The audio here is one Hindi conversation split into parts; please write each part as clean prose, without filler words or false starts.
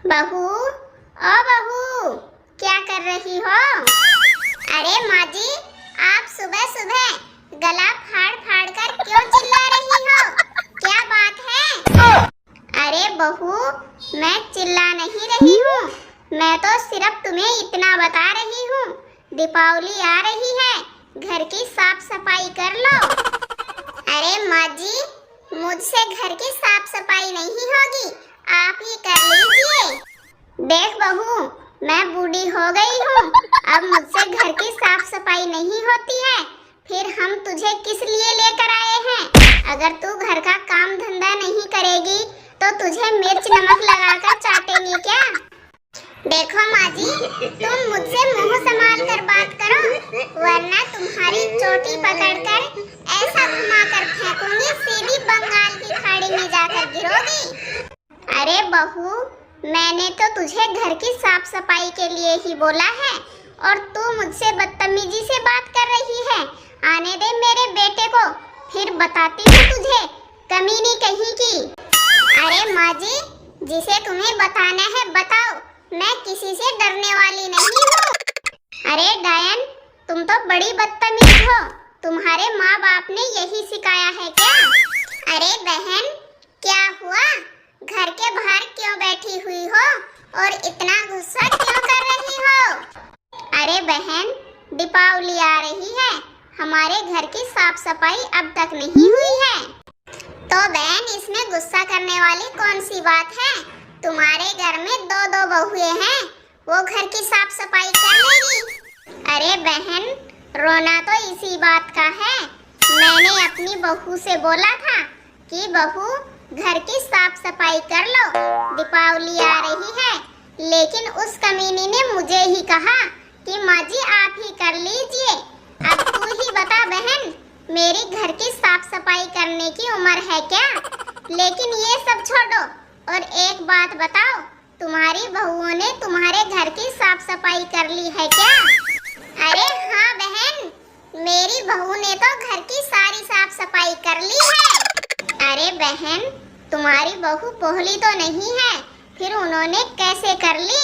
बहू, ओ बहू, क्या कर रही हो? अरे माँ जी, आप सुबह सुबह गला फाड़ फाड़ कर क्यों चिल्ला रही हो? क्या बात है? अरे बहू, मैं चिल्ला नहीं रही हूँ, मैं तो सिर्फ तुम्हें इतना बता रही हूँ, दीपावली आ रही है, घर की साफ सफाई कर लो। अरे माँ जी, मुझसे घर की साफ सफाई नहीं होगी, आप ही कर लीजिए। देख बहू, मैं बूढ़ी हो गई हूँ, अब मुझसे घर की साफ सफाई नहीं होती है, फिर हम तुझे किस लिए लेकर आए हैं? अगर तू घर का काम धंधा नहीं करेगी तो तुझे मिर्च नमक लगाकर चाटेंगे क्या? देखो माँ जी, तुम मुझसे मुंह संभाल कर बात करो, वरना तुम्हारी चोटी पकड़कर ऐसा घुमाकर फेंकूंगी, सीधी बंगाल की खाड़ी में जाकर गिरोगी। अरे बहू, मैंने तो तुझे घर की साफ सफाई के लिए ही बोला है और तू मुझसे बदतमीजी से बात कर रही है। आने दे मेरे बेटे को, फिर बताती हूँ तुझे, कमीनी कहीं की। अरे माँ जी, जिसे तुम्हें बताना है बताओ, मैं किसी से डरने वाली नहीं हूँ। अरे डायन, तुम तो बड़ी बदतमीज हो, तुम्हारे माँ बाप ने यही सिखाया है क्या? अरे बहन, क्या हुआ? घर के बाहर क्यों बैठी हुई हो और इतना गुस्सा क्यों कर रही हो? अरे बहन, दीपावली आ रही है, हमारे घर की साफ सफाई अब तक नहीं हुई है। तो बहन, इसमें गुस्सा करने वाली कौन सी बात है? तुम्हारे घर में दो दो बहुएं हैं, वो घर की साफ सफाई कर लेगी। अरे बहन, रोना तो इसी बात का है, मैंने अपनी बहू से बोला था कि बहू घर की साफ सफाई कर लो, दीपावली आ रही है, लेकिन उस कमीनी ने मुझे ही कहा कि माँ जी आप ही कर लीजिए। अब तू ही बता बहन, मेरी घर की साफ सफाई करने की उम्र है क्या? लेकिन ये सब छोड़ो और एक बात बताओ, तुम्हारी बहुओं ने तुम्हारे घर की साफ सफाई कर ली है क्या? अरे हाँ बहन, मेरी बहू ने तो घर की सारी साफ सफाई कर ली है। अरे बहन, तुम्हारी बहू बोली तो नहीं है, फिर उन्होंने कैसे कर ली?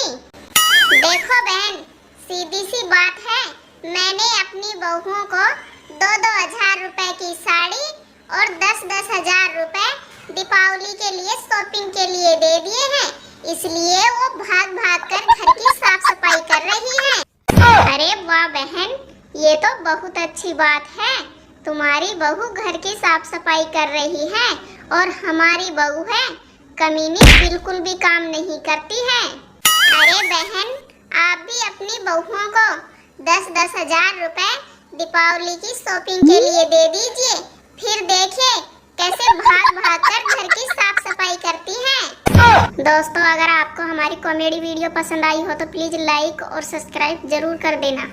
देखो बहन, सीधी सी बात है, मैंने अपनी बहुओं को 2-2 हजार रुपए की साड़ी और 10-10 हजार रुपए दीपावली के लिए शॉपिंग के लिए दे दिए हैं, इसलिए वो भाग भाग कर घर की साफ सफाई कर रही है। अरे वाह बहन, ये तो बहुत अच्छी बात है, तुम्हारी बहू घर की साफ सफाई कर रही है और हमारी बहू है कमीनी, बिल्कुल भी काम नहीं करती है। अरे बहन, आप भी अपनी बहुओं को 10-10 हजार रुपए दीपावली की शॉपिंग के लिए दे दीजिए, फिर देखिए कैसे भाग भाग कर घर की साफ सफाई करती हैं। दोस्तों, अगर आपको हमारी कॉमेडी वीडियो पसंद आई हो तो प्लीज लाइक और सब्सक्राइब जरूर कर देना।